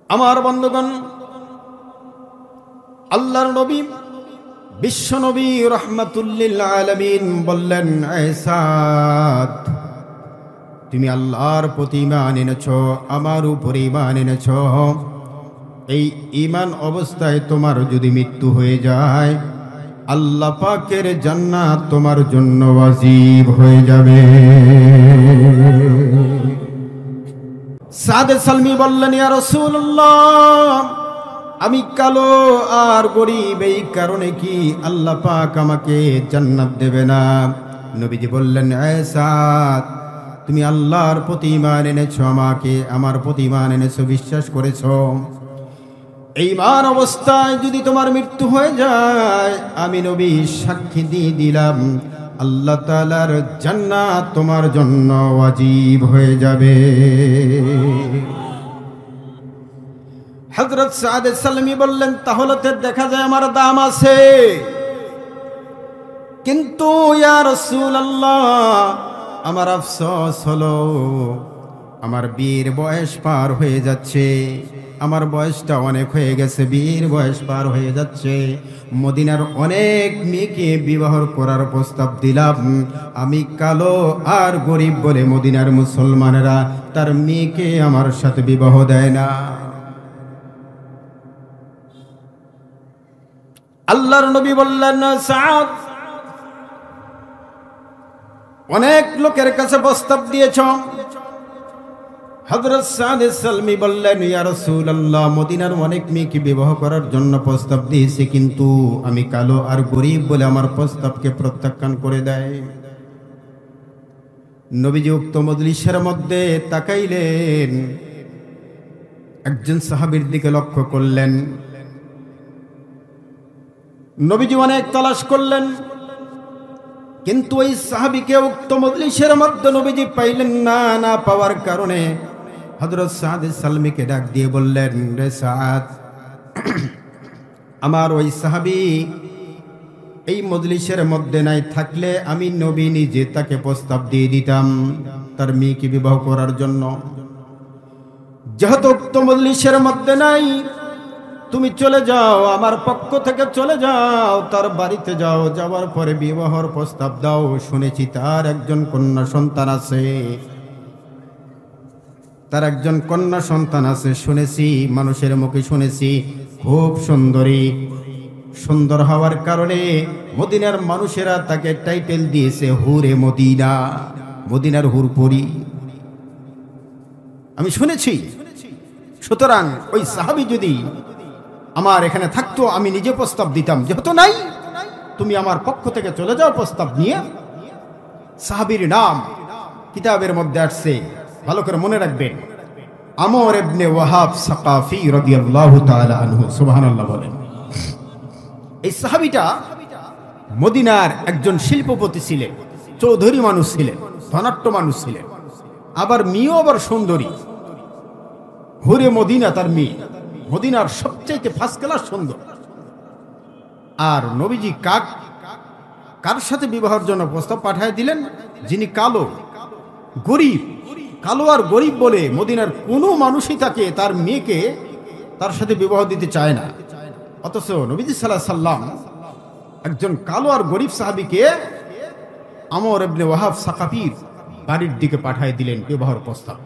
আমার বন্ধুগণ, আল্লাহর নবী বিশ্ব নবী রাহমাতুল্লিল আলামিন বললেন, সাদ, তুমি আল্লাহর প্রতি ঈমান এনেছো, আমার উপর ঈমান এনেছো। এই ঈমান অবস্থায় তোমার যদি মৃত্যু হয়ে যায়, আল্লাহ পাকের জান্নাত তোমার জন্য ওয়াজিব হয়ে যাবে। সাদে সালমি বললেন, ইয়া রাসূলুল্লাহ, আমি কালো আর গরীব, এই কারণে কি আল্লাহ পাক আমাকে জান্নাত দেবে না? নবীজি বললেন, সাদ, তুমি আল্লাহর প্রতি ঈমান এনেছো, আমাকে আমার প্রতি ঈমান এনেছো, বিশ্বাস করেছো। এই ঈমান অবস্থায় যদি তোমার মৃত্যু হয়ে যায়, আমি নবী সাক্ষী দিয়ে দিলাম, আল্লাহ তাআলার জান্নাত তোমার জন্য ওয়াজিব হয়ে যাবে। হযরত সাদ সালমি বললেন, তাহলে তো দেখা যায় আমার দাম আছে, কিন্তু ইয়া রাসূলুল্লাহ, আমার আফসোস হলো আমার বিয়ের বয়স পার হয়ে যাচ্ছে, আমার বয়সটা অনেক হয়ে গেছে, বিয়ের বয়স পার হয়ে যাচ্ছে। মদিনার অনেক মেয়েকে বিবাহ করার প্রস্তাব দিলাম, আমি কালো আর গরিব বলে মদিনার মুসলমানেরা তার মেয়েকে আমার সাথে বিবাহ দেয় না। আল্লাহর নবী বললেন, সাদ, অনেক লোকের কাছে প্রস্তাব দিয়েছ। হযরত সাদ সালমি বললেন, ইয়া রাসূলুল্লাহ, মদিনার অনেক মেয়েকে বিবাহ করার জন্য প্রস্তাব দিয়েছে, কিন্তু আমি কালো আর গরিব বলে আমার প্রস্তাবকে প্রত্যাখ্যান করে দেয়। নবীজি উক্ত মজলিসের মধ্যে তাকাইলেন, একজন সাহাবীর দিকে লক্ষ্য করলেন। নবীজি অনেক তালাশ করলেন, কিন্তু ওই সাহাবীকে উক্ত মজলিসের মধ্যে নবীজি পাইলেন না। না পাওয়ার কারণে হযরত সাদ সালমিকে ডাক দিয়ে বললেন, রে সাদ, আমার ওই সাহাবী এই মজলিসের মধ্যে নাই, থাকলে আমি নবী নিজে তাকে প্রস্তাব দিয়ে দিতাম তার মেয়েকে বিবাহ করার জন্য। যেহেতু উক্ত মজলিসের মধ্যে নাই, তুমি চলে যাও, আমার পক্ষ থেকে চলে যাও, তার বাড়িতে যাও, যাওয়ার পরে বিবাহর প্রস্তাব দাও। শুনেছি তার একজন কন্যা সন্তান আছে, তার একজন কন্যা সন্তান আছে, শুনেছি, মানুষের মুখে শুনেছি, খুব সুন্দরী। সুন্দর হওয়ার কারণে মদিনার মানুষেরা তাকে টাইটেল দিয়েছে হুরে মদিনা, মদিনার হুরপরি, আমি শুনেছি। সুতরাং ওই সাহাবী যদি আমার এখানে থাকতো, আমি নিজে প্রস্তাব দিতাম। যেহেতু নাই, তুমি আমার পক্ষ থেকে চলে যাও প্রস্তাব নিয়ে। সাহাবীর নাম কিতাবের মধ্যে আসছে, ভালো করে মনে রাখবেন, আমর ইবনে ওয়াহাব সাকাফি রাদিয়াল্লাহু তাআলা আনহু। সুবহানাল্লাহ বলেন। এই সাহাবীটা মদিনার একজন শিল্পপতি ছিলেন, চৌধুরী মানুষ ছিলেন, ধনাঢ্য মানুষ ছিলেন, আবার মেয়েও আবার সুন্দরী। হুরে মদিনা তার মেয়ে, মদিনার সবচেয়ে ফার্স্ট ক্লাস সুন্দর। আর নবীজি কার সাথে বিবাহের জন্য প্রস্তাব পাঠিয়ে দিলেন? যিনি কালো গরিব, কালো আর গরিব বলে মদিনার কোনো মানুষই তাকে, তার মেয়েকে তার সাথে বিবাহ দিতে চায় না। অথচ নবীজি সাল্লাল্লাহু আলাইহি সাল্লাম একজন কালো আর গরিব সাহাবীকে আমর ইবনে ওয়াহাব সাকাফির বাড়ির দিকে পাঠিয়ে দিলেন বিবাহের প্রস্তাব।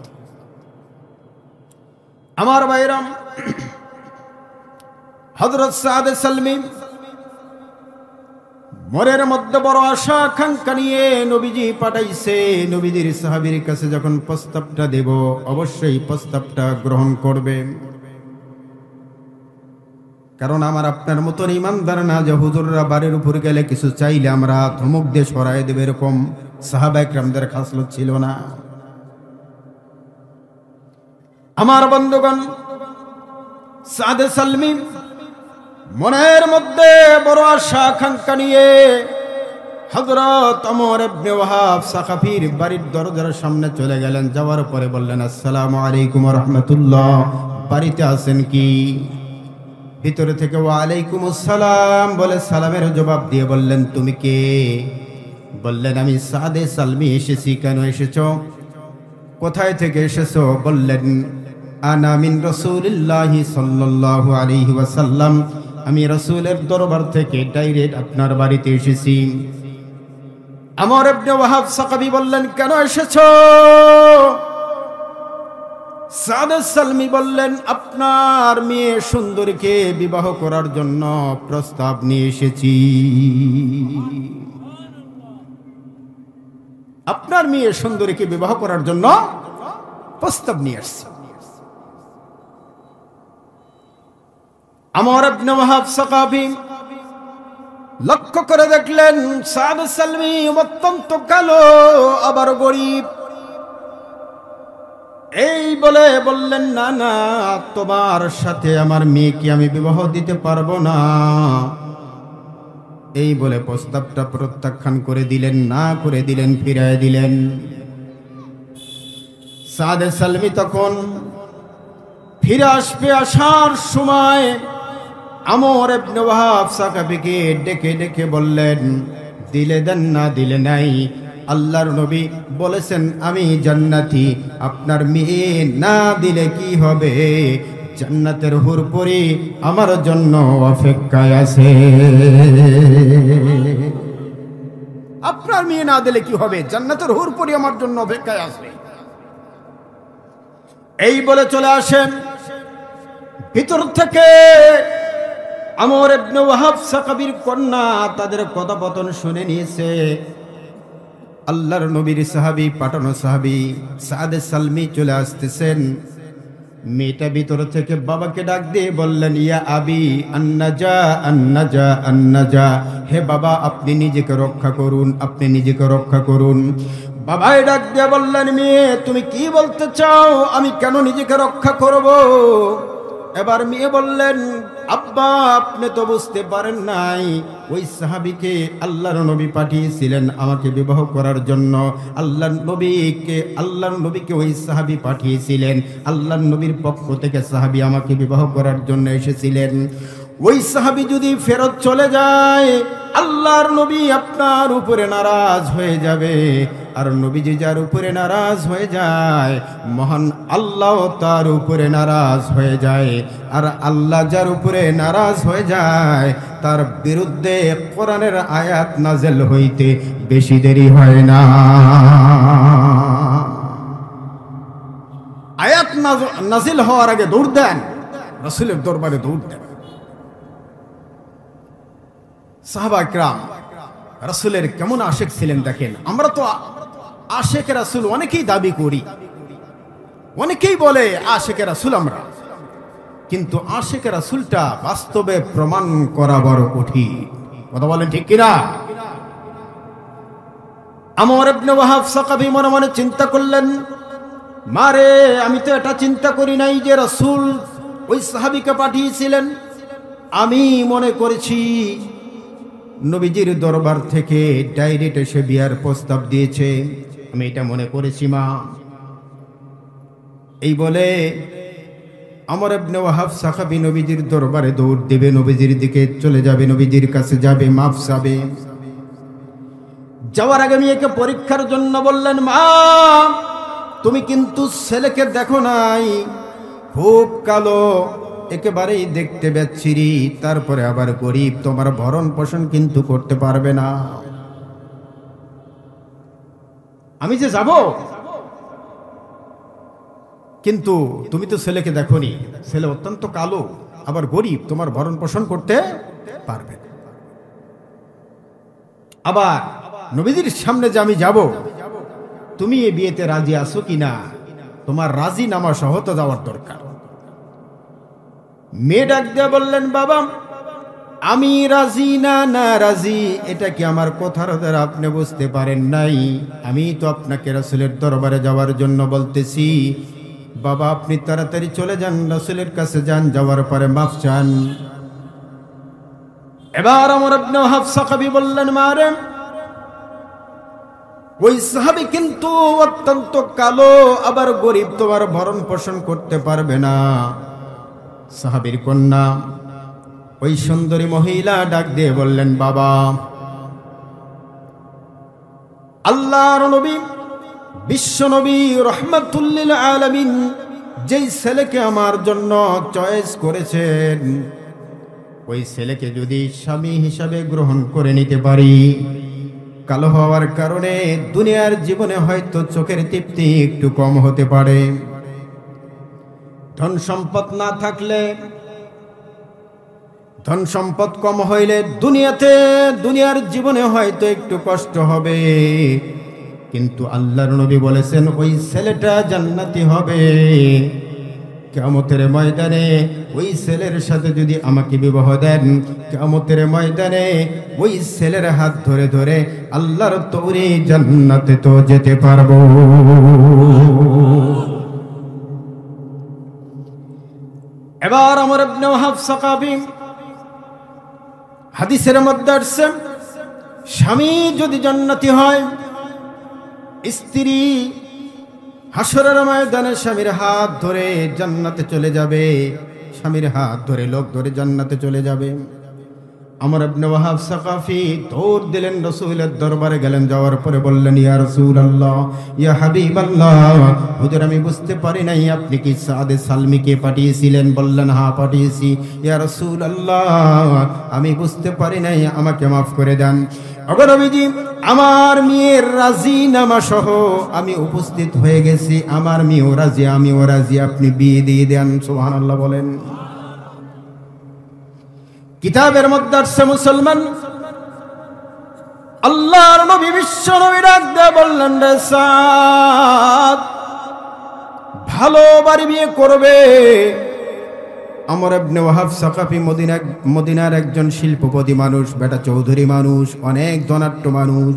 আমার ভাইরাম, হযরত সাদ সালমি মনের মধ্যে বড় আশা আকাঙ্ক্ষা নিয়ে নবীজি পাঠাইছে। নবীজির সাহাবীর কাছে যখন প্রস্তাবটা দেব, অবশ্যই প্রস্তাবটা গ্রহণ করবে। কারণ আমার আপনার মতন ইমানদার না যে হুজুররা বাড়ির উপর গেলে কিছু চাইলে আমরা ধমক দিয়ে সরাই দেবে, এরকম সাহাবায়ে কেরামদের খাসলত ছিল না। আমার বন্ধুগণ, সাদ সালমি মনের মধ্যে বড় আশা আকাঙ্ক্ষা নিয়ে হযরত আমর ইবনে ওয়াহাব সাকাফির বাড়ির দরজার সামনে চলে গেলেন। যাওয়ার পরে বললেন, আসসালামু আলাইকুম ওয়া রাহমাতুল্লাহ, বাড়িতে আছেন কি? ভিতরে থেকে ওয়া আলাইকুম আসসালাম বলে সালামের জবাব দিয়ে বললেন, তুমি কে? বললেন, আমি সাদ সালমি এসেছি। কেন এসেছো? কোথায় থেকে এসেছো? বললেন, আনা মিন রাসূলিল্লাহি সাল্লাল্লাহু আলাইহি ওয়াসাল্লাম, আমি রাসূলের দরবার থেকে ডাইরেক্ট আপনার বাড়িতে এসেছি। আমর ইবনে ওয়াহাব সাকাফি বললেন, কেন এসেছো? সাদ সালমি বললেন, আপনার মেয়ে সুন্দরীকে বিবাহ করার জন্য প্রস্তাব নিয়ে এসেছি। আপনার মেয়ে সুন্দরীকে বিবাহ করার জন্য প্রস্তাব নিয়ে আসছে। আমর ইবনে ওয়াহাব সাকাফি লক্ষ্য করে দেখলেন সাদ সালমি অত্যন্ত কালো, আবার গরিব। এই বলে বললেন, না না, তোমার সাথে আমার মেয়েকে আমি বিবাহ দিতে পারবো না। এই বলে প্রস্তাবটা প্রত্যাখ্যান করে দিলেন, না করে দিলেন, ফিরিয়ে দিলেন। সাদ সালমি তখন ফিরে আসবে, আসার সময় আমর ইবনে ওয়াহাব সাকাফিকে ডেকে ডেকে বললেন, দিলে দেন না দিলে নাই, আল্লাহর নবী বলেছেন আমি জান্নাতি, আপনার মেয়ে না দিলে কি হবে? জান্নাতের হুরপুরি আমার জন্য অপেক্ষায় আছে। আপনার মেয়ে না দিলে কি হবে? জান্নাতের হুরপুরি আমার জন্য অপেক্ষায় আছে। এই বলে চলে আসেন। ভিতর থেকে আমর ইবনে ওয়াহাব সাকাফির কন্যা তাদের কথাপতন শুনে নিয়েছে। আল্লাহর নবীর সাহাবী, পাঠানো সাহাবী সাদ সালমি চলে আসতেছেন। মেয়েটা ভিতর থেকে বাবাকে ডাক দিয়ে বললেন, ইয়া আবি আন্নাজা আন্নাজা আন্নাজা, হে বাবা, আপনি নিজেকে রক্ষা করুন, আপনি নিজেকে রক্ষা করুন। বাবাই ডাক দিয়ে বললেন, মেয়ে তুমি কি বলতে চাও? আমি কেন নিজেকে রক্ষা করব? এবার মেয়ে বললেন, আব্বা আপনি তো বুঝতে পারেন নাই, ওই সাহাবীকে আল্লাহর নবী পাঠিয়েছিলেন আমাকে বিবাহ করার জন্য। আল্লাহর নবীকে ওই সাহাবী পাঠিয়েছিলেন, আল্লাহর নবীর পক্ষ থেকে সাহাবী আমাকে বিবাহ করার জন্য এসেছিলেন। ওই সাহাবী যদি ফেরত চলে যায়, আল্লাহর নবী আপনার উপরে নারাজ হয়ে যাবে। আর নবীজি যার উপরে নারাজ হয়ে যায়, মহান আল্লাহ তার উপরে নারাজ হয়ে যায়। আর আল্লাহ যার উপরে নারাজ হয়ে যায়, তার বিরুদ্ধে কোরআনের আয়াত নাযিল হইতে বেশি দেরি হয় না। আয়াত নাযিল হওয়ার আগে দৌড় দেন, রাসূলের দরবারে দৌড় দেন। সাহাবা ইকরাম রাসূলের কেমন আশিক ছিলেন দেখেন। আমরা তো আশিক রাসূল অনেকেই দাবি করি, অনেকেই বলে আশিক রাসূল আমরা, কিন্তু আশিক রাসূলটা বাস্তবে প্রমাণ করা বড় কঠিন। কথা বলেন ঠিক কিনা? আমর ইবনে ওয়াহাব সাকাফি মনে মনে চিন্তা করলেন, মারে আমি তো এটা চিন্তা করি নাই যে রাসূল ওই সাহাবীকে পাঠিয়েছিলেন। আমি মনে করেছি নবীজির দরবার থেকে ডাইরেক্ট এসে বিয়ার প্রস্তাব দিয়েছে, আমি এটা মনে করেছি মা। এই বলে আমর ইবনে ওয়াহাব সাকাফি নবীজির দরবারে দৌড় দেবে, নবীজির দিকে চলে যাবে, নবীজির কাছে যাবে, মাফ চাবে। যাওয়ার আগে মেয়েকে পরীক্ষার জন্য বললেন, মা তুমি কিন্তু ছেলেকে দেখো নাই, খুব কালো, একেবারেই দেখতে বেচ্ছিরি, তারপরে আবার গরিব, তোমার ভরণ পোষণ কিন্তু করতে পারবে না। আমি যে যাব, কিন্তু তুমি তো ছেলেকে দেখোনি, ছেলে অত্যন্ত কালো, আবার গরিব, তোমার ভরণ পোষণ করতে পারবে না। আবার নবীজির সামনে যে আমি যাব, তুমি এই বিয়েতে রাজি আছো কিনা, তোমার রাজি নামা সহ তো যাওয়ার দরকার। মেয়ে ডাক দিয়ে বললেন, বাবা আমি রাজি না না রাজি এটা কি আমার কথার দ্বারা আপনি বুঝতে পারেন নাই? আমি তো আপনাকে রাসূলের দরবারে যাওয়ার জন্য বলতেছি। বাবা আপনি তাড়াতাড়ি চলে যান, রাসূলের কাছে যান, যাওয়ার পরে মাফ চান। এবার আমর ইবনে ওয়াহাব সাকাফি বললেন, মারে ওই সাহাবী কিন্তু অত্যন্ত কালো, আবার গরিব, তোমার ভরণ পোষণ করতে পারবে না। সাহাবীর কন্যা ওই সুন্দরী মহিলা ডাক দিয়ে বললেন, বাবা আল্লাহর নবী, বিশ্ব নবী, রহমাতুল লিল আলামিন, যেই ছেলেকে আমার জন্য চয়েস করেছেন ওই ছেলেকে যদি স্বামী হিসাবে গ্রহণ করে নিতে পারি, কালো হওয়ার কারণে দুনিয়ার জীবনে হয়তো চোখের তৃপ্তি একটু কম হতে পারে। ধন সম্পদ না থাকলে, ধন সম্পদ কম হইলে দুনিয়ার জীবনে হয়তো একটু কষ্ট হবে, কিন্তু আল্লাহর নবী বলেছেন ওই ছেলেটা জান্নাতি হবে। কিয়ামতের ময়দানে ওই ছেলের সাথে যদি আমাকে বিবাহ দেন, কিয়ামতের ময়দানে ওই ছেলের হাত ধরে ধরে আল্লাহর তৈরি জান্নাতে তো যেতে পারবো। এবার আমর ইবনে ওয়াহাব সাকাফি হাদিসের মধ্যে আসছে, স্বামী যদি জান্নাতি হয়, স্ত্রী হাসরের ময়দানে স্বামীর হাত ধরে জান্নাতে চলে যাবে, স্বামীর হাত ধরে লোক ধরে জান্নাতে চলে যাবে। আমর ইবনে ওয়াহাব সাকাফি দৌড় দিলেন, রাসূলের দরবারে গেলেন, যাওয়ার পরে বললেন, ইয়া রাসূলুল্লাহ, ইয়া হাবিবাল্লাহ, হুজুর আমি বুঝতে পারি নাই আপনি কি সাদে সালমিকে পাঠিয়েছিলেন? বললেন, হ্যাঁ পাঠিয়েছি। ইয়া রাসূলুল্লাহ, আমি বুঝতে পারি নাই, আমাকে মাফ করে দেন। ওগো নবীজি, আমার মেয়ের রাজিনামা সহ আমি উপস্থিত হয়ে গেছি, আমার মেয়েও রাজি, আমিও রাজি, আপনি বিয়ে দিয়ে দেন। সুবহানাল্লাহ বলেন। কিতাবের মধ্যে আসছে, মুসলমান আল্লাহর নবী বিশ্ব নবী ডাক দিয়ে বললেন, রে সাদ, ভালো বাড়ি বিয়ে করবে। আমর ইবনে ওয়াহাব সাকাফি মদিনার একজন শিল্পপতি মানুষ, বেটা চৌধুরী মানুষ, অনেক ধনাঢ্য মানুষ,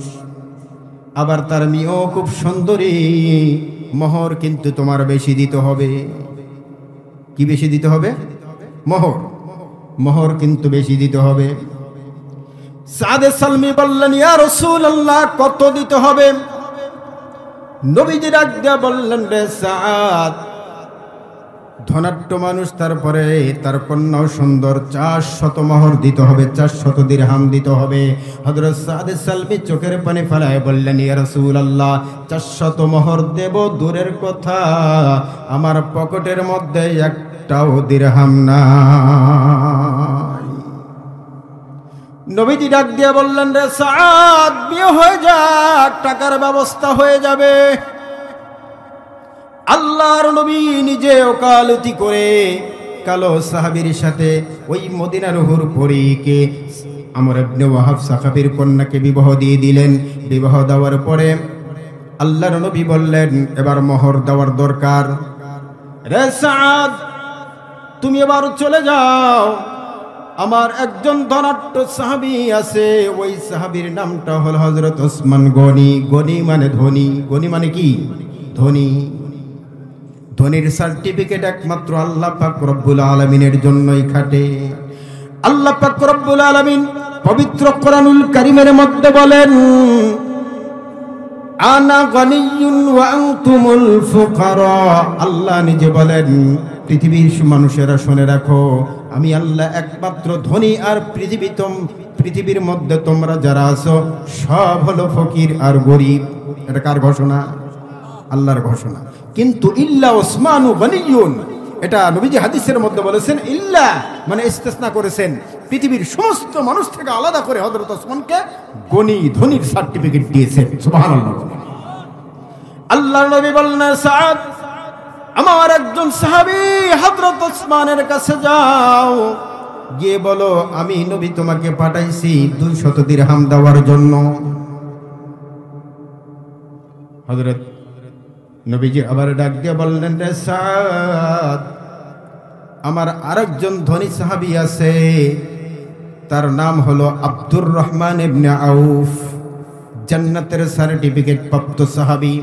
আবার তার মেয়েও খুব সুন্দরী। মোহর কিন্তু তোমার বেশি দিতে হবে। কি বেশি দিতে হবে? মোহর কিন্তু বেশি দিতে হবে। সাদে সালমি বললেন, ইয়া রাসূলুল্লাহ, কত দিতে হবে? নবীজি ডাক দিয়া বললেন, রে সাদ, ধনাঢ্য মানুষ, তারপরে তার কন্যাও সুন্দর, 400 মোহর দিতে হবে, 400 দিরহাম দিতে হবে। হযরত সাদে সালমি চোখের পানি ফেলায় বললেন, ইয়া রাসূলুল্লাহ, 400 মোহর দেব দূরের কথা, আমার পকেটের মধ্যে একটাও দিরহাম নাই। নবীজি ডাক দিয়ে বললেন, রে সাদ, বিয়ে হয়ে যাক, টাকার ব্যবস্থা হয়ে যাবে। আল্লাহর নবী নিজে ওকালতি করে কালো সাহাবীর সাথে ওই মদিনার হুর পরীকে আমর ইবনে ওয়াহাব সাকাফির কন্যাকে বিবাহ দিয়ে দিলেন। বিবাহ দেওয়ার পরে আল্লাহর নবী বললেন, এবার মোহর দেওয়ার দরকার। রে সাদ, তুমি এবার চলে যাও, আমার একজন ধনাঢ্য সাহাবী আছে, ওই সাহাবীর নামটা হল হযরত ওসমান গনি। গনি মানে ধনী। গনি মানে কি? ধনী। ধনীর সার্টিফিকেট একমাত্র আল্লাহ পাক রব্বুল আলামিনের জন্যই খাটে। আল্লাহ পাক রব্বুল আলামিন পবিত্র কোরআনুল কারীমের মধ্যে বলেন, আনা গনিয়্যুন ওয়া আনতুমুল ফুকারা। আল্লাহ নিজে বলেন, পৃথিবীর মানুষেরা শুনে রাখো, আমি আল্লাহ একমাত্র ধনী, আর পৃথিবীর মধ্যে তোমরা যারা আছো সব হলো ফকির আর গরিব। এটা কার ঘোষণা? আল্লাহর ঘোষণা। কিন্তু ইল্লা ওসমানু গনিয়্যুন, এটা নবীজি হাদিসের মধ্যে বলেছেন, ইল্লা মানে ইস্তেসনা করেছেন, পৃথিবীর সমস্ত মানুষ থেকে আলাদা করে হযরত ওসমানকে গনি, ধনীর সার্টিফিকেট দিয়েছেন। সুবহানাল্লাহ। আল্লাহর নবী বললেন, সাদ, আমার একজন সাহাবী হযরত ওসমানের কাছে যাও, গিয়ে বলো আমি নবী তোমাকে পাঠাইছি 200 দিরহাম দেওয়ার জন্য। হযরত নবীজি আবার ডাক দিয়ে বললেন, রে সাদ, আমার আরেকজন ধনী সাহাবী আছে, তার নাম হলো আব্দুর রহমান ইবনে আউফ, জান্নাতের সার্টিফিকেট প্রাপ্ত সাহাবী।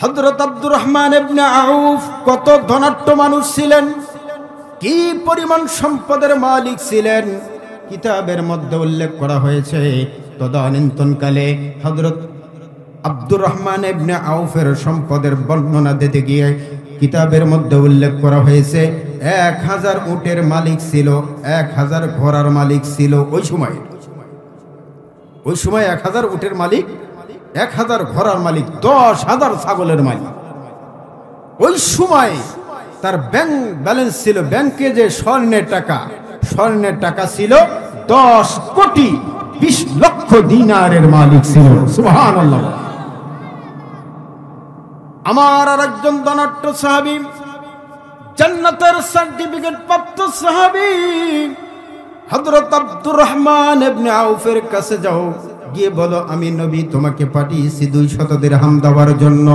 হযরত আব্দুর রহমান ইবনে আউফ কত ধনাঢ্য মানুষ ছিলেন, কি পরিমাণ সম্পদের মালিক ছিলেন, কিতাবের মধ্যে উল্লেখ করা হয়েছে। তদানীন্তনকালে হযরত আব্দুর রহমান ইবনে আউফের সম্পদের বর্ণনা দিতে গিয়ে কিতাবের মধ্যে উল্লেখ করা হয়েছে 1000 উটের মালিক ছিল, 1000 ঘোড়ার মালিক ছিল। ওই সময় 1000 উটের মালিক, 1000 ঘোড়ার মালিক, 10,000 ছাগলের মালিক। ওই সময় তার ব্যাংক ব্যালেন্স ছিল, ব্যাংকে যে স্বর্ণের টাকা ছিল 10 কোটি 20 লক্ষ দিনারের মালিক ছিল। সুবহানাল্লাহ। আমার আরেকজন ধনাঢ্য সাহাবী, জান্নাতের সার্টিফিকেট প্রাপ্ত সাহাবী হযরত আব্দুর রহমান ইবনে আউফের কাছে যাও, গিয়ে বলো আমি নবী তোমাকে পাঠিয়েছি 200 দিরহাম দেওয়ার জন্য।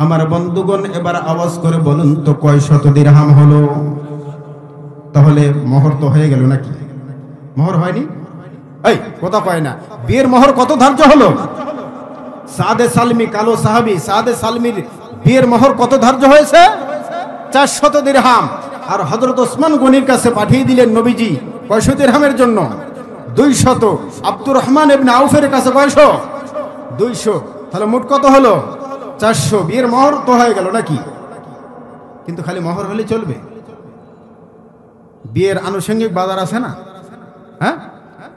আমার বন্ধুগণ এবার আওয়াজ করে বলুন তো কয় শত দিরহাম হলো? তাহলে মোহর তো হয়ে গেল নাকি? মোহর হয়নি? এই কথা কয় না। বিয়ের মোহর কত ধার্য হলো? সাদে সালমি, কালো সাহাবী সাদে সালমির বিয়ের মোহর কত ধার্য হয়েছে? 400 দিরহাম। আর হযরত ওসমান গনির কাছে পাঠিয়ে দিলেন নবীজি কয়শো দিরহামের জন্য? 200। আব্দুর রহমান ইবনে আউফের কাছে কয়শো? 200। তাহলে মোট কত হলো? 400। বিয়ের মোহর তো হয়ে গেল নাকি? কিন্তু খালি মোহর হলে চলবে? বিয়ের আনুষঙ্গিক বাজার আছে না? হ্যাঁ,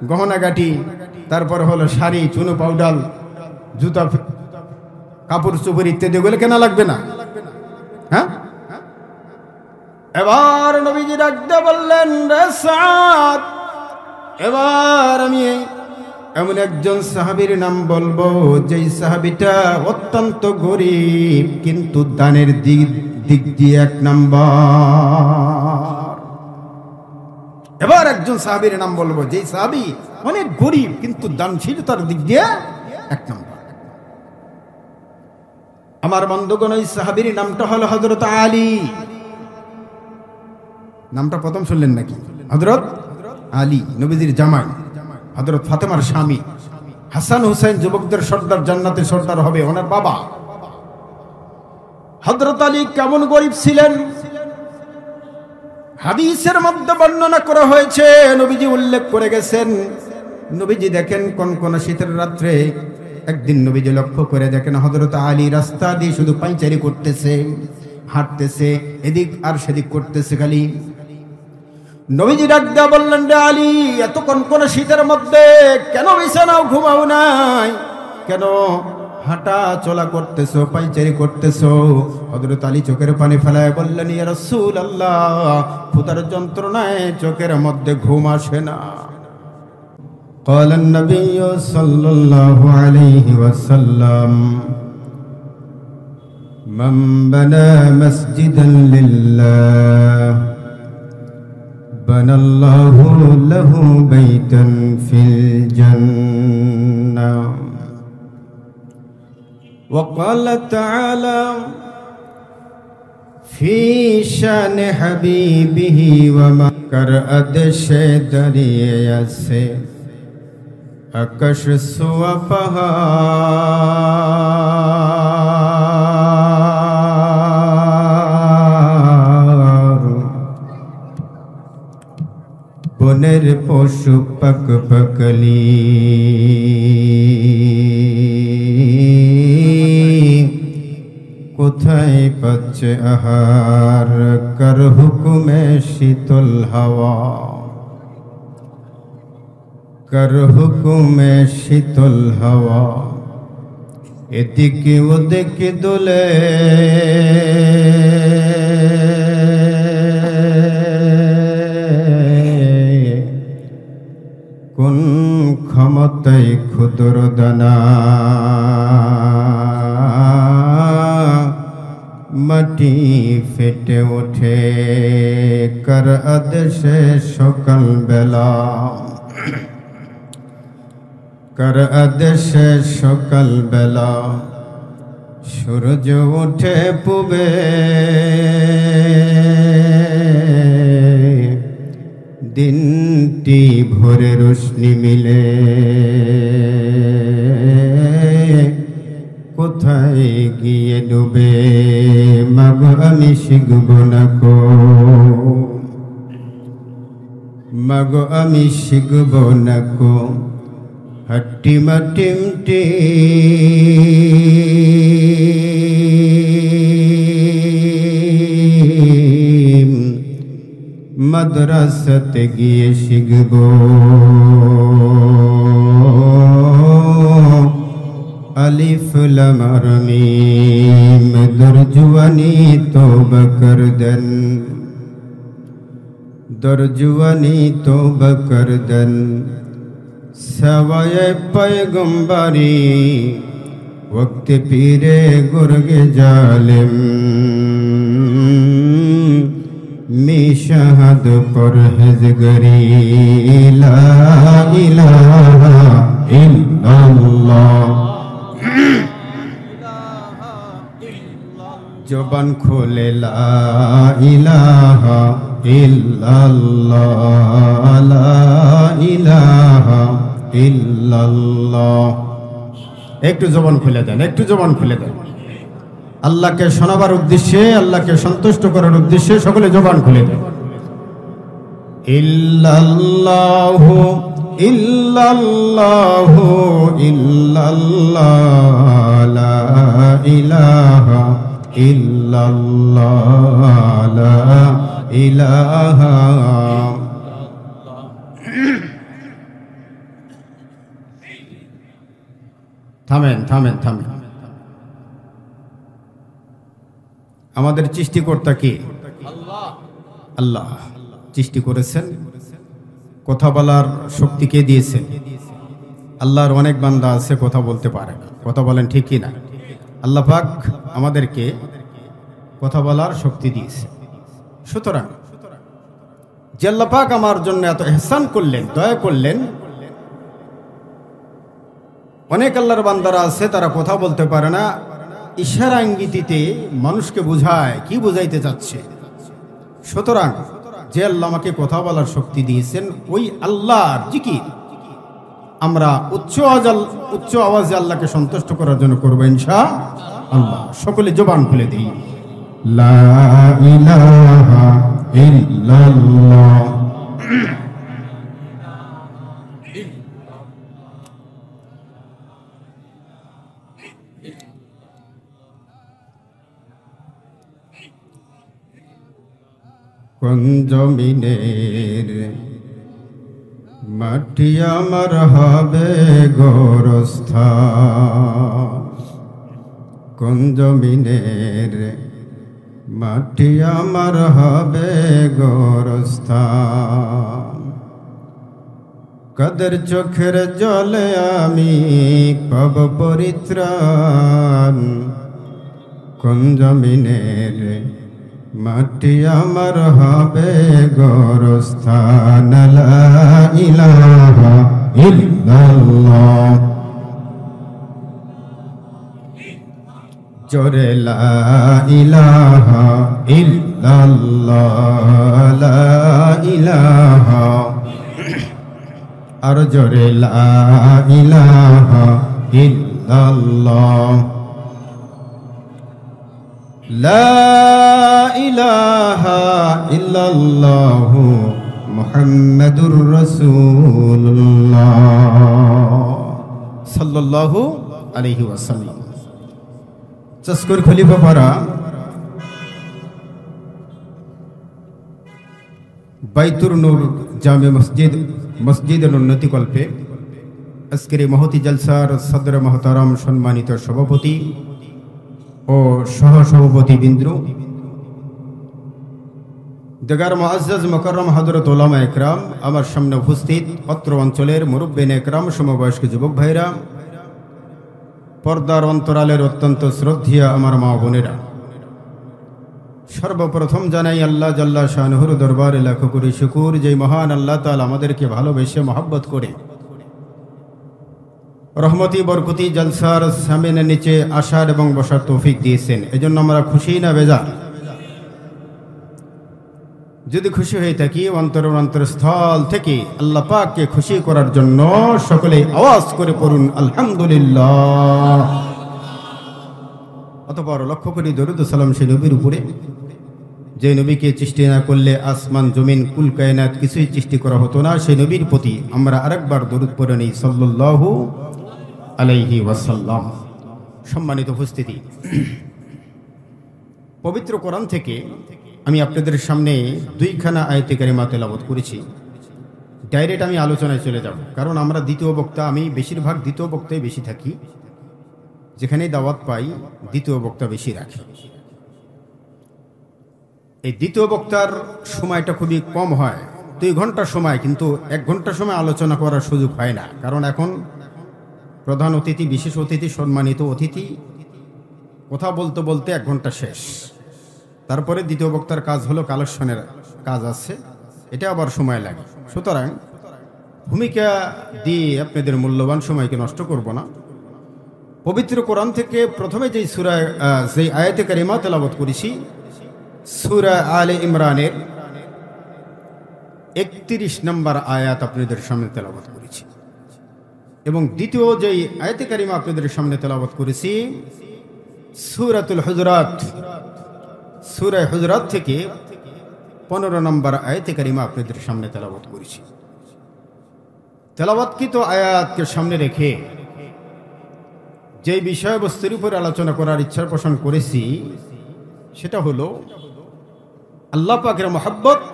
গহনাগাটি, তারপর হলো শাড়ি, চুনো পাউডার, জুতা, কাপড় চোপড় ইত্যাদি গুলো কেনা লাগবে না? হ্যাঁ। এবার নবীজি ডাকতে বললেন, রে সাদ, এবার আমি এমন একজন সাহাবীর নাম বলবো যেই সাহাবীটা অত্যন্ত গরীব কিন্তু দানের দিক দিয়ে 1 নাম্বার। এবার একজন সাহাবীর নাম বলবো যেই সাহাবী অনেক গরীব কিন্তু দানশীলতার দিক দিয়ে 1 নাম্বার। আমার বন্ধুগণ, ওই সাহাবীর নামটা হলো হযরত আলী। নামটা প্রথম শুনলেন নাকি? হযরত আলী, নবীজির জামাই, হযরত ফাতেমার স্বামী। হাসান হুসাইন যুবকদের সর্দার, জান্নাতে সর্দার হবে ওনার বাবা। হযরত আলী কেমন গরীব ছিলেন হাদিসের মধ্যে বর্ণনা করা হয়েছে, নবীজি উল্লেখ করে গেছেন। নবীজি দেখেন কোন শীতের রাত্রে একদিন নবীজি লক্ষ্য করে দেখেন হযরত আলী রাস্তা দিয়ে শুধু পায়চারি করতেছে, হাঁটতেছে, এদিক আর সেদিক করতেছে খালি। নবীজি ডাক দেয়া বললেন, রে আলী, এত কোন শীতের মধ্যে কেন বিছানাও ঘুমাও নাই? কেন হাঁটা চলা করতেছো, পায়চারি করতেছো? হযরত আলী চোখের পানি ফেলায় বললেন, ইয়া রাসূলুল্লাহ, ক্ষুধার যন্ত্রণায় চোখের মধ্যে ঘুম আসে না। قال النبي صلى الله عليه وسلم من بنى مسجدا لله بنى الله له بيتا في الجنة وقال تعالى في شان حبيبه وما कर अदशे दरिया से आकाश सुआ पहाड़ বনের পশু পাক পাকলি কোথায় পাচ্ছে আহার? কর হুকুমে শীতল হাওয়া, কর হুকুমে শীতল হাওয়া এদিকে ওদিকে দোলে। কোন ক্ষমতায় ক্ষুদ্র দানা মাটি ফেটে ওঠে? কর আদেশে সকাল বেলা, কর আদেশে সকাল বেলা সূর্য ওঠে পূবে। দিনটি ভোরে রোশনি মিলে কোথায় গিয়ে ডুবে? মাগো আমি শিখব না কো, মাগো আমি শিখব না কো हट्टी मटिमटी मद्रासत गिए शिखबो अलिफ लम र मीम दरजुआनी तौबा कर दन दरजुआनी तौबा कर दन सवाए पैगंबरी वक्त पीरे गुर्गे जालिम मिशहद परहेज़गरी ला इलाहा इल्लल्लाह। जुबान खोले ला इलाहा इल्लल्लाह ला इलाहा इल्लल्लाह। একটু জবান খুলে দেন, একটু জবান খুলে দেন। আল্লাহকে শোনাবার উদ্দেশ্যে, আল্লাহকে সন্তুষ্ট করার উদ্দেশ্যে সকলে জবান খুলে দেন। ইল্লাল্লাহু ইল্লাল্লাহু ইল্লাল্লাহ লা ইলাহা ইল্লাল্লাহ লা ইলাহা। থামেন থামেন থামেন। আমাদের সৃষ্টিকর্তা কে? আল্লাহ সৃষ্টি করেছেন। কথা বলার শক্তি কে দিয়েছেন? আল্লাহর অনেক বান্দা আছে কথা বলতে পারে না, কথা বলেন ঠিক কি না? আল্লাহ পাক আমাদেরকে কথা বলার শক্তি দিয়েছে। সুতরাং যে আল্লাহ পাক আমার জন্য এত ইহসান করলেন, দয়া করলেন, অনেক আল্লাহর বান্দারা আছে তারা কথা বলতে পারে না, ইশারা ইঙ্গিতে মানুষকে বোঝায় কি বোঝাইতে চাচ্ছে। সুতরাং যে আল্লাহ আমাকে কথা বলার শক্তি দিয়েছেন, ওই আল্লাহর জিকির আমরা উচ্চ আওয়াজে আল্লাহকে সন্তুষ্ট করার জন্য করবো ইনশাআল্লাহ। সকলে জবান খুলে দিই, লা ইলাহা ইল্লাল্লাহ। কোন জমিনের মাটি আমার হবে গোরস্থান, কোন জমিনের মাটি আমার হবে গোরস্থান। কাদের চোখের জলে আমি পাব পরিত্রাণ, কোন জমিনের মাটি আমার হবে গোরস্থান। লা ইলাহা ইল্লাল্লাহ। জোরে লা ইলাহা ইল্লাল্লাহ লা ইলাহা, আর জোরে লা ইলাহা ইল্লাল্লাহ। লা ইলাহা ইল্লাল্লাহু মুহাম্মাদুর রাসূলুল্লাহ সাল্লাল্লাহু আলাইহি ওয়াসাল্লাম। চস্কর খলিফাপাড়া বাইতুর নূর জামে মসজিদের উন্নতি কল্পে আজকের এই মহতি জলসার সদর মহতারাম সম্মানিত সভাপতি ও সহসভাপতি বিন্দু, দেগার মুআজ্জাজ মুকাররম হযরত উলামা একরাম, আমার সামনে উপস্থিত অত্র অঞ্চলের মুরব্বিন একরাম, সমবয়স্ক যুবক ভাইরা, পর্দার অন্তরালের অত্যন্ত শ্রদ্ধেয় আমার মা বোনেরা, সর্বপ্রথম জানাই আল্লাহ জাল্লা শানুহুর দরবারে লাখ কোটি শুকুর, যে মহান আল্লাহ তাআলা আমাদেরকে ভালোবেসে মহব্বত করে রহমতি বরকতি জলসার সামিনের নিচে আসার এবং বসার তৌফিক দিয়েছেন। এজন্য আমরা খুশি না বেজার? যদি খুশি হয়ে থাকি, অন্তরস্থল থেকে আল্লাহ পাককে খুশি করার জন্য সকলে আওয়াজ করে পড়ুন আলহামদুলিল্লাহ। অতঃপর লক্ষ্য করি দরুদ ও সালাম সেই নবীর উপরে, যে নবীকে সৃষ্টি না করলে আসমান জমিন কুল কায়নাত কিছুই সৃষ্টি করা হতো না। সেই নবীর প্রতি আমরা আরেকবার দরুদ পড়ে নেই সাল্লাল্লাহু আলাইহি ওয়াসাল্লাম। সম্মানিত উপস্থিতি, পবিত্র কোরআন থেকে আমি আপনাদের সামনে দুইখানা আয়াতে কারিমা তেলাওয়াত করেছি। ডাইরেক্ট আমি আলোচনায় চলে যাব, কারণ আমরা দ্বিতীয় বক্তা, আমি বেশিরভাগ দ্বিতীয় বক্তায় বেশি থাকি। যেখানেই দাওয়াত পাই দ্বিতীয় বক্তা বেশি রাখে। এই দ্বিতীয় বক্তার সময়টা খুবই কম হয়, 2 ঘন্টা সময়, কিন্তু 1 ঘন্টা সময় আলোচনা করার সুযোগ হয় না। কারণ এখন প্রধান অতিথি, বিশেষ অতিথি, সম্মানিত অতিথি কথা বলতে বলতে 1 ঘন্টা শেষ। তারপরে দ্বিতীয় বক্তার কাজ হলো কালেকশনের কাজ আছে, এটা আবার সময় লাগে। সুতরাং ভূমিকা দিয়ে আপনাদের মূল্যবান সময়কে নষ্ট করব না। পবিত্র কোরআন থেকে প্রথমে যেই আয়াতে কারিমা তেলাওয়াত করেছি, সূরা আলে ইমরানের 31 নম্বর আয়াত আপনাদের সামনে তেলাওয়াত করেছি, এবং দ্বিতীয় যেই আয়াতে কারিমা আপনাদের সামনে তেলাওয়াত করেছি সূরাতুল হুজুরাত, সূরা হুজুরাত থেকে 15 নম্বর আয়াতে কারিমা আপনাদের সামনে তেলাওয়াত করেছি। তেলাওয়াতকৃত আয়াতকে সামনে রেখে যে বিষয়বস্তুর উপর আলোচনা করার ইচ্ছা পোষণ করেছি সেটা হলো আল্লাহ পাকের মহব্বত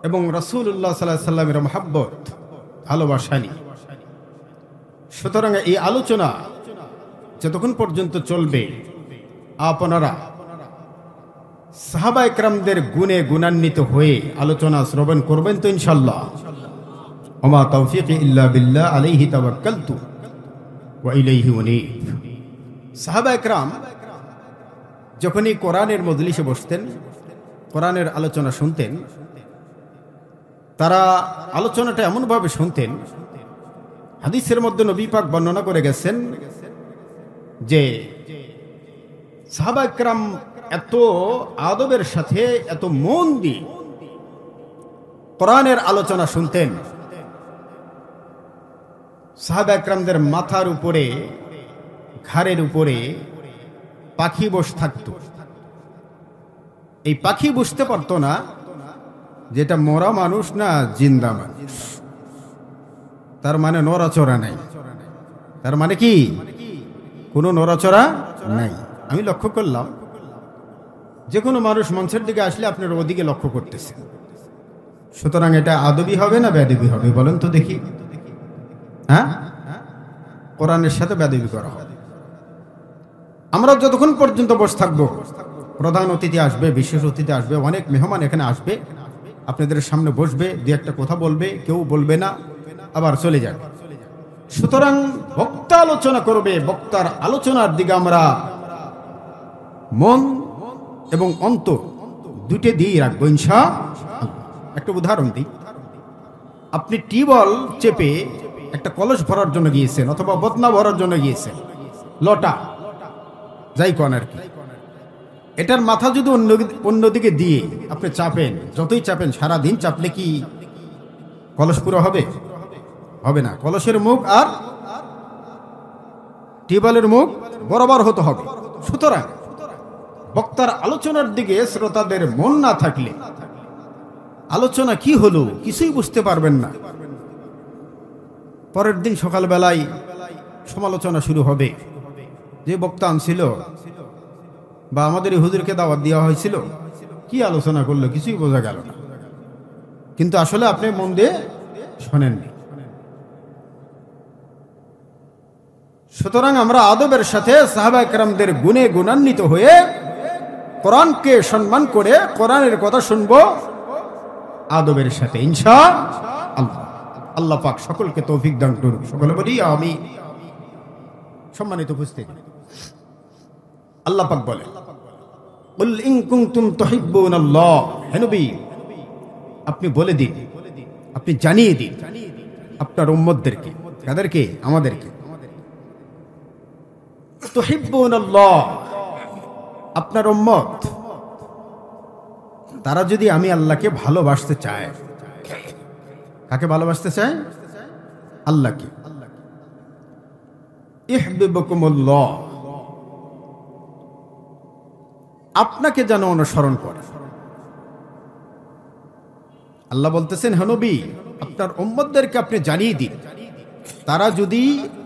এবং রাসূলুল্লাহ সাল্লাল্লাহু আলাইহি সাল্লামের মহব্বত, ভালোবাসা নিয়ে। সুতরাং এই আলোচনা যতক্ষণ পর্যন্ত চলবে আপনারা সাহাবা ইকরামদের গুণে গুণান্বিত হয়ে আলোচনা শ্রবণ করবেন তো ইনশাআল্লাহ। ওমা তাওফীকি ইল্লা বিল্লাহ আলাইহি তাওয়াক্কালতু ওয়া ইলাইহি উনীব। সাহাবা ইকরাম যখনই কোরআনের মজলিসে বসতেন, কোরআনের আলোচনা শুনতেন, তারা আলোচনাটা এমনভাবে শুনতেন, হাদিসের মধ্যে নবী পাক বর্ণনা করে গেছেন যে সাহাবা ইকরাম এত আদবের সাথে, এত মন দিয়ে কোরআনের আলোচনা শুনতেন, সাহাবা ইকরামদের মাথার উপরে, ঘাড়ের উপরে পাখি বসে থাকত। এই পাখি বুঝতে পারতো না যেটা মরা মানুষ না জিন্দা মানুষ, তার মানে নড়াচড়া নাই। তার মানে কি? কোনো নড়াচড়া নাই। আমি লক্ষ্য করলাম যে কোনো মানুষ মঞ্চের দিকে আসলে আপনার ওদিকে লক্ষ্য করতেছে। সুতরাং এটা আদবি হবে না বেয়াদবি হবে বলেন তো দেখি? হ্যাঁ, কোরআনের সাথে বেয়াদবি করা হবে। আমরা যতক্ষণ পর্যন্ত বসে থাকবো, প্রধান অতিথি আসবে, বিশেষ অতিথি আসবে, অনেক মেহমান এখানে আসবে, আপনাদের সামনে বসবে, দু একটা কথা বলবে, কেউ বলবে না, আবার চলে যাবে। সুতরাং বক্তা আলোচনা করবে, বক্তার আলোচনার দিকে আমরা মন এবং অন্তর দুটো দিয়ে রাখবো ইনশাআল্লাহ। একটা উদাহরণ দিই, আপনি টিউবওয়েল চেপে একটা কলস ভরার জন্য গিয়েছেন, অথবা বদনা ভরার জন্য গিয়েছেন, লটা যাই কোন আর কি, এটার মাথা যদি অন্যদিকে দিয়ে আপনি চাপেন, যতই চাপেন, সারাদিন চাপলে কি কলস পুরো হবে? হবে না। কলসের মুখ আর টিউবওয়েলের মুখ বরাবর হতে হবে। সুতরাং বক্তার আলোচনার দিকে শ্রোতাদের মন না থাকলে আলোচনা কি হলো কিছুই বুঝতে পারবেন না। পরের দিন সকালবেলায় সমালোচনা শুরু হবে, যে বক্তা আনছিল বা আমাদের হুজুরকে দাওয়াত দেওয়া হয়েছিল, কি আলোচনা করলো কিছুই বোঝা গেল না, কিন্তু আসলে আপনি মন দিয়ে শোনেননি। সুতরাং আমরা আদবের সাথে সাহাবা ইকরামদের গুণে গুণান্বিত হয়ে কোরআনকে সম্মান করে কোরআনের কথা শুনবো আদবের সাথে ইনশাআল্লাহ। আল্লাহ পাক সকলকে তৌফিক দান করুন, সকলে বলি আমিন। সম্মানিত উপস্থিতি, আল্লাহ পাক বলে, কুল ইন কুনতুম তুহিব্বুনাল্লাহ, হে নবী আপনি বলে দিন, আপনি জানিয়ে দিন আপনার উম্মতদেরকে, কাদেরকে? আমাদেরকে। তুহিব্বুনাল্লাহ, আপনার উম্মত তারা যদি আমি আল্লাহকে ভালোবাসতে চায়, কাকে ভালোবাসতে চায়? আল্লাহকে। ইহবিবুকুমুল্লাহ, আপনাকে যেন অনুসরণ করে। আল্লাহ বলতেছেন, হে নবী আপনার উম্মতদেরকে আপনি জানিয়ে দিন, তারা যদি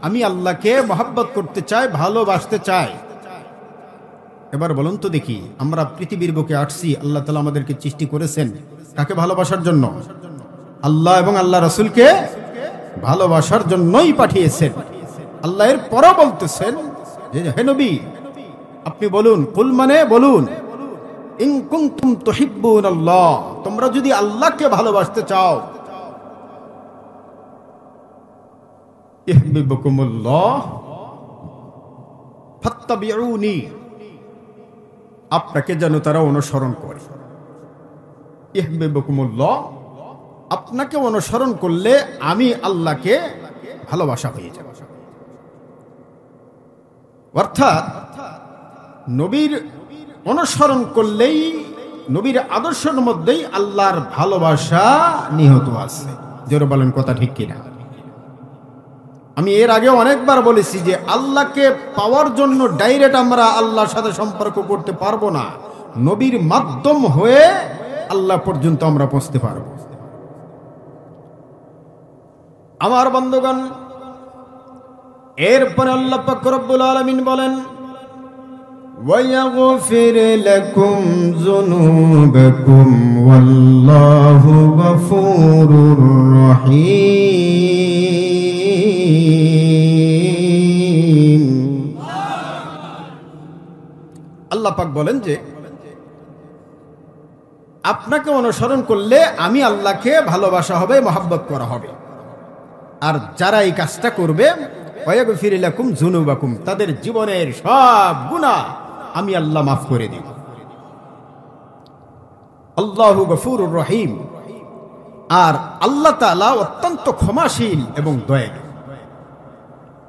আমি আল্লাহকে মহব্বত করতে চায়, ভালোবাসতে চায়। এবার বলুন তো দেখি, আমরা পৃথিবীর বুকে আসছি, আল্লাহ তাআলা আমাদেরকে সৃষ্টি করেছেন কাকে ভালোবাসার জন্য? আল্লাহ এবং আল্লাহ রাসূলকে ভালোবাসার জন্যই পাঠিয়েছেন। আল্লাহ এর পরও বলতেছেন যে হে নবী আপনি বলুন, কুল মানে বলুন, ইন কুনতুম তুহিব্বুনাল্লাহ, তোমরা যদি আল্লাহকে ভালোবাসতে চাও, ইহবিবুকুমুল্লাহ ফাত্তাবিউনি, আপনাকে যেন তারা অনুসরণ করে। ইহবিবুকুমুল্লাহ, আপনাকে অনুসরণ করলে আমি আল্লাহকে ভালোবাসা হয়ে যাব। অর্থাৎ নবীর অনুসরণ করলেই, নবীর আদর্শের মধ্যেই আল্লাহর ভালোবাসা নিহিত আছে। জোরে বলেন কথা ঠিক কিনা? আমি এর আগে অনেকবার বলেছি যে আল্লাহকে পাওয়ার জন্য ডাইরেক্ট আমরা আল্লাহর সাথে সম্পর্ক করতে পারবো না, নবীর মাধ্যম হয়ে আল্লাহ পর্যন্ত আমরা পৌঁছতে পারবো। আমার বন্ধুগণ, এরপরে আল্লাহ পাক রব্বুল আলামিন বলেন ওয়ায়াগফির লাকুম যুনুবাকুম ওয়াল্লাহু গফুরুর রহিম। আল্লাহ পাক বলেন যে আপনাকে অনুসরণ করলে আমি আল্লাহকে ভালোবাসা হবে, মহব্বত করা হবে। আর যারা এই কাজটা করবে ওয়ায়াগফির লাকুম যুনুবাকুম, তাদের জীবনের সব গুনাহ আমি আল্লাহ মাফ করে দেব। আল্লাহু গফুরুর রহিম, আর আল্লাহ তাআলা অত্যন্ত ক্ষমাশীল এবং দয়ালু।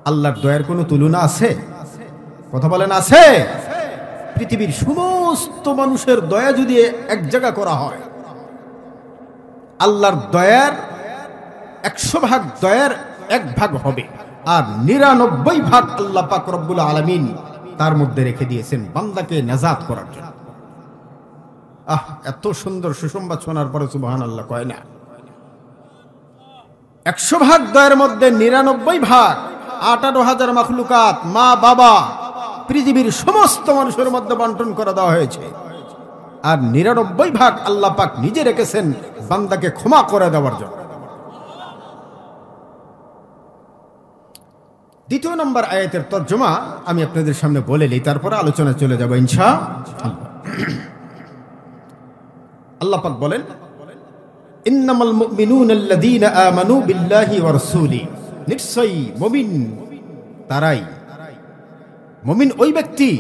আল্লাহর দয়ার কোনো তুলনা আছে? কথা বলেন, আছে? পৃথিবীর সমস্ত মানুষের দয়া যদি এক জায়গা করা হয়, আল্লাহর দয়ার 100 ভাগ দয়ার 1 ভাগ হবে, আর 99 ভাগ আল্লাহ পাক রব্বুল আলামিন তার মধ্যে রেখে দিয়েছেন বান্দাকে নাজাত করার জন্য। এত সুন্দর সুসংবাদ শোনার পরে সুবহানাল্লাহ কয় না? 100 ভাগ দয়ার মধ্যে 99 ভাগ 18,000 মাখলুকাত, মা বাবা, পৃথিবীর সমস্ত মানুষের মধ্যে বন্টন করে দেওয়া হয়েছে। আর 99 ভাগ আল্লাহ পাক নিজে রেখেছেন বান্দাকে ক্ষমা করে দেওয়ার জন্য। দ্বিতীয় নম্বর আয়াতের তর্জমা আমি আপনাদের সামনে বলে নিই, তারপরে আলোচনা চলে যাব ইনশাআল্লাহ। আল্লাহ পাক বলেন ইন্নামাল মুমিনুনা আল্লাযীনা আমানু বিল্লাহি ওয়া রাসূলিহি, নিশ্চয়ই মুমিন তারাই, মুমিন ওই ব্যক্তি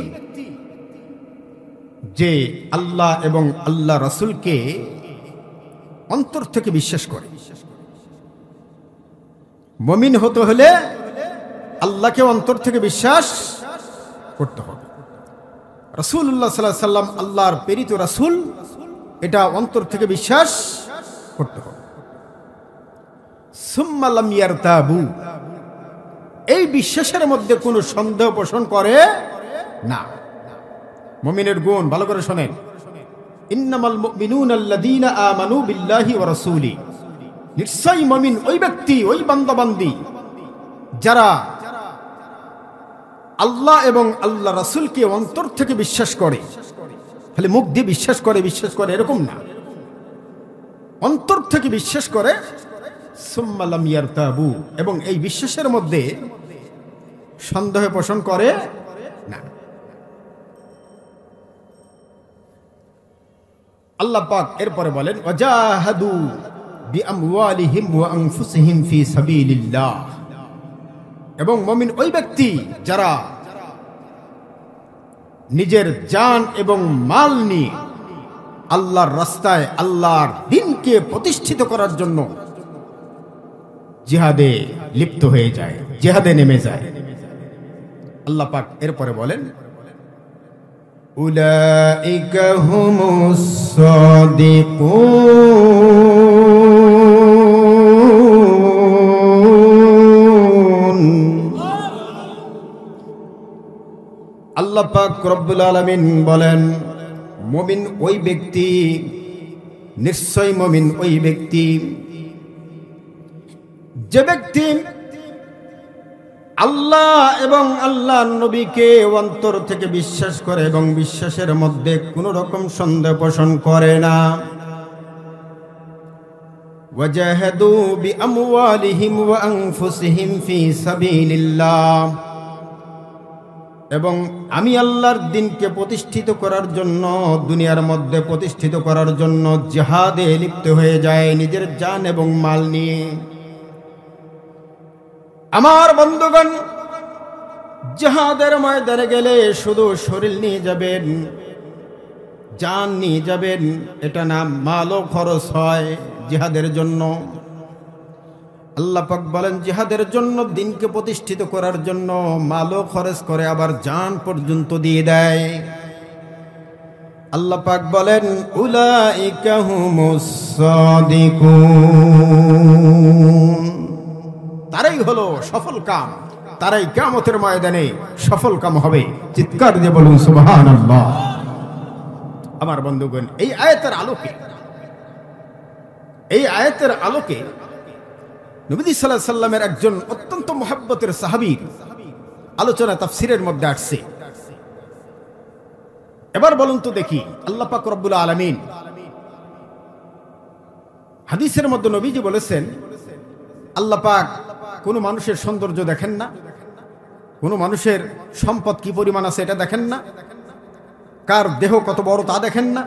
যে আল্লাহ এবং আল্লাহ রাসূলকে অন্তর থেকে বিশ্বাস করে। মুমিন হতে হলে আল্লাহকে অন্তর থেকে বিশ্বাস করতে হবে। রাসূলুল্লাহ সাল্লাল্লাহু আলাইহি ওয়াসাল্লাম আল্লাহর প্রেরিত রাসূল, এটা অন্তর থেকে বিশ্বাস করতে হবে। সুম্মা লাম ইয়ারতাবু, এই বিশ্বাসের মধ্যে কোনো সন্দেহ পোষণ করে না। মুমিনের গুণ ভালো করে শোনেন, ইন্নামাল মুমিনুনা আল্লাযীনা আমানু বিল্লাহি ওয়া রাসূলিহি, নিশ্চয়ই মুমিন ওই ব্যক্তি, ওই বান্দাবান্দি যারা আল্লাহ এবং আল্লাহ রাসূলকে অন্তর থেকে বিশ্বাস করে। খালি মুখ দিয়ে বিশ্বাস করে এরকম না, অন্তর থেকে বিশ্বাস করে। সুম্মা লাম ইয়ারতাবু, এবং এই বিশ্বাসের মধ্যে সন্দেহ পোষণ করে না। আল্লাহ পাক এরপরে বলেন ওয়াজাহাদু বিআমওয়ালিহিম ওয়া আনফুসিহিম ফি সাবিলিল্লাহ, এবং মুমিন ওই ব্যক্তি যারা নিজের জান এবং মাল নিয়ে আল্লাহর রাস্তায় আল্লাহর দ্বীনকে প্রতিষ্ঠিত করার জন্য জিহাদে লিপ্ত হয়ে যায়, জিহাদে নেমে যায়। আল্লাহ পাক এরপরে বলেন উলাইকা হুমুস সাদিকুন। আল্লাহ পাক রব্বুল আলামিন বলেন মুমিন ওই ব্যক্তি, নিশ্চয় মুমিন ওই ব্যক্তি যে ব্যক্তি আল্লাহ এবং আল্লাহ নবীকে অন্তর থেকে বিশ্বাস করে এবং বিশ্বাসের মধ্যে কোনো রকম সন্দেহ পোষণ করে না। ওয়াজাহাদু বিআমওয়ালিহিম ওয়া আনফুসিহিম ফি সাবিলিল্লাহ, এবং আমি আল্লাহর দ্বীনকে প্রতিষ্ঠিত করার জন্য, দুনিয়ার মধ্যে প্রতিষ্ঠিত করার জন্য জিহাদে লিপ্ত হয়ে যায় নিজের জান এবং মাল নিয়ে। আমার বন্ধুগণ, জিহাদের ময়দানে গেলে শুধু শরীর নিয়ে যাবেন, জান নিয়ে যাবেন এটা না, মালও খরচ হয় জিহাদের জন্য। আল্লাহ পাক বলেন জিহাদের জন্য, দ্বীনকে প্রতিষ্ঠিত করার জন্য মালও খরচ করে, আবার জান পর্যন্ত দিয়ে দেয়। আল্লাহ পাক বলেন উলাইকা হুমুস সাদিকুন, তারাই হলো সফল কাম, তারাই কিয়ামতের ময়দানে সফল কাম হবে। চিৎকার দিয়ে বলুন সুবহানাল্লাহ। আমার বন্ধুগণ, এই আয়াতের আলোকে নবী সাল্লাল্লাহু আলাইহি সাল্লামের একজন অত্যন্ত মুহাব্বতের সাহাবীর আলোচনা তাফসীরের মধ্যে আসছে। এবার বলুন তো দেখি, আল্লাহ পাক রব্বুল আলামিন হাদিসের মধ্যে নবীজি বলেছেন, আল্লাহ পাক কোন মানুষের সৌন্দর্য দেখেন না, কোন মানুষের সম্পদ কি পরিমাণ আছে এটা দেখেন না, কার দেহ কত বড় তা দেখেন না,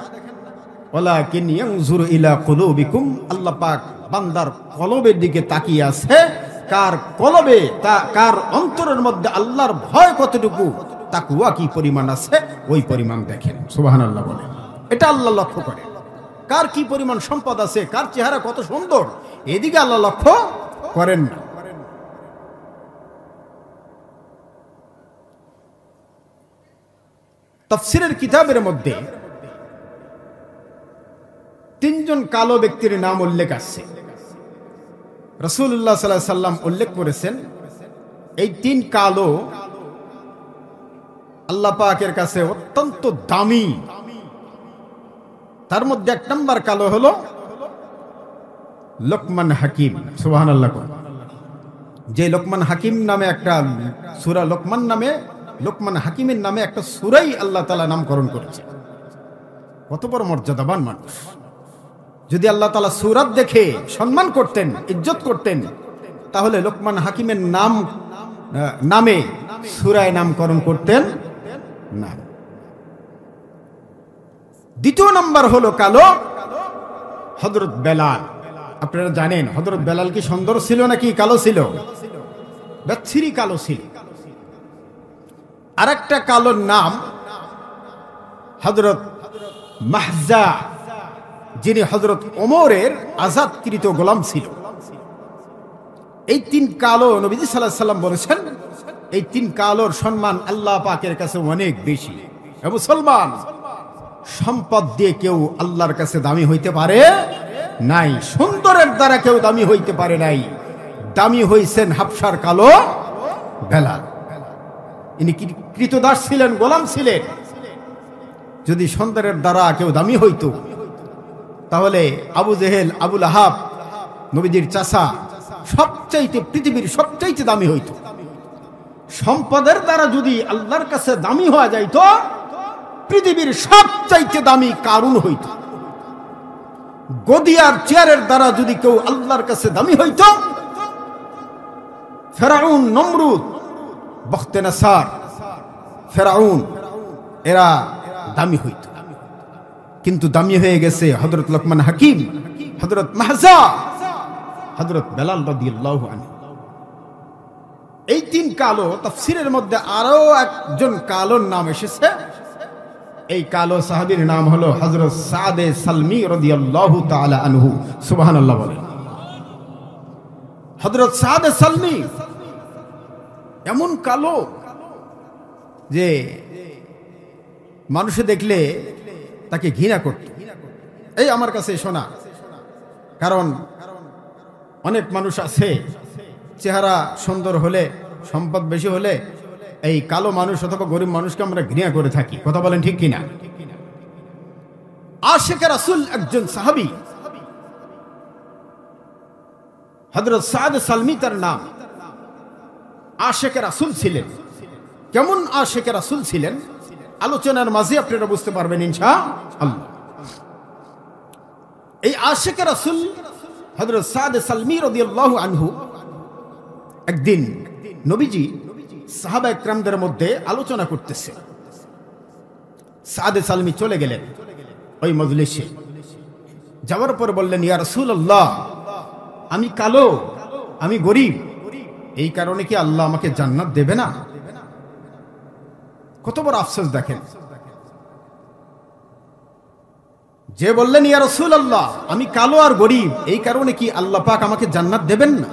ওয়ালাকিন ইয়ানজুরু ইলা কুলুবিকুম, আল্লাহ পাক বান্দার কলবের দিকে তাকিয়ে আছে, কার কলবে, কার অন্তরের মধ্যে আল্লাহর ভয় কতটুকু, তাকওয়া কি পরিমাণ আছে ওই পরিমাণ দেখেন। সুবহানাল্লাহ বলেন, এটা আল্লাহ লক্ষ্য করে। কার কি পরিমাণ সম্পদ আছে, কার চেহারা কত সুন্দর, এদিকে আল্লাহ লক্ষ্য করেন না। তাফসীরের কিতাবের মধ্যে তিনজন কালো ব্যক্তির নাম উল্লেখ আছে। রাসূলুল্লাহ সাল্লাল্লাহু আলাইহি সাল্লাম উল্লেখ করেছেন, এই তিন কালো আল্লাহ পাকের কাছে অত্যন্ত দামি। তার মধ্যে এক নম্বর কালো হলো লোকমান হাকিম। সুবহানাল্লাহ। যে লোকমান হাকিম নামে একটা সূরা, লোকমান হাকিমের নামে একটা সূরাই আল্লাহ তাআলা নামকরণ করেছে। কত বড় মর্যাদাবান মানুষ! যদি আল্লাহ তাআলা সূরাত দেখে সম্মান করতেন, ইজ্জত করতেন, তাহলে লোকমান হাকিমের নামে সূরায় নামকরণ করতেন না। দ্বিতীয় নাম্বার হলো কালো হযরত বেলাল। আপনারা জানেন হযরত বেলাল কি সুন্দর ছিল নাকি কালো ছিল? বাচ্চিরি কালো ছিল। আরেকটা কালোর নাম হযরত মাহজা, যিনি হযরত ওমরের আজাদকৃত গোলাম ছিল। এই তিন কালো নবীজি সাল্লাল্লাহু আলাইহি সাল্লাম বলেছেন, এই তিন কালোর সম্মান আল্লাহ পাকের কাছে অনেক বেশি। মুসলমান, সম্পদ দিয়ে কেউ আল্লাহর কাছে দামি হইতে পারে নাই, সুন্দরের দ্বারা কেউ দামি হইতে পারে নাই। দামি হইছেন হাবশার কালো বেলাল। ইনি কৃতদাস ছিলেন, গোলাম ছিলেন। যদি সুন্দরের দ্বারা কেউ দামি হইতো, তাহলে আবু জেহেল, আবু লাহাব, নবীজির চাচা, পৃথিবীর সবচাইতে দামি হইতো। সম্পদের দ্বারা যদি আল্লাহর কাছে দামি হওয়া যাইতো, পৃথিবীর সবচাইতে দামি কারুন হইত। গদিয়ার চেয়ারের দ্বারা যদি কেউ আল্লাহর কাছে দামি হইত, ফেরাউন, নমরুদ, বখতেনাসার, ফেরাউন, এরা দামি হইত। কিন্তু দামি হয়ে গেছে হযরত লোকমান হাকিম, হযরত মাহজা, হযরত বেলাল রাদিয়াল্লাহু আনহু। এই তিন কালো, তাফসীরের মধ্যে আরো একজন কালোর নাম এসেছে। এই কালো সাহাবীর নাম হলো হযরত সাদে সালমি রাদিয়াল্লাহু তাআলা আনহু। সুবহানাল্লাহ বলেন। হযরত সাদে সালমি এমন কালো যে মানুষে দেখলে তাকে ঘৃণা করত। এই আমার কাছে শোনা, কারণ অনেক মানুষ আছে চেহারা সুন্দর হলে, সম্পদ বেশি হলে এই কালো মানুষ অথবা গরিব মানুষকে আমরা ঘৃণা করে থাকি। কথা বলেন ঠিক কিনা? আশিকে রাসূল একজন সাহাবী, হযরত সাদ সালমি তার নাম। আশিকে রাসূল ছিলেন। কেমন আশিকে রাসূল ছিলেন আলোচনার মাঝে আপনারা বুঝতে পারবেন ইনশাআল্লাহ। এই আশিকে রাসূল হযরত সাদ সালমি রাদিয়াল্লাহু আনহু একদিন নবীজি সাহাবা একরামদের মধ্যে আলোচনা করতেছে। সাদ সালমি চলে গেলেন ওই মজলিসে। যাওয়ার পর বললেন, ইয়া রাসূলুল্লাহ, আমি কালো, আমি গরিব, এই কারণে কি আল্লাহ আমাকে জান্নাত দেবে না? কত বড় আফসোস দেখেন। যে বললেন, ইয়া রাসূলুল্লাহ, আমি কালো আর গরিব, এই কারণে কি আল্লাহ পাক আমাকে জান্নাত দেবেন না?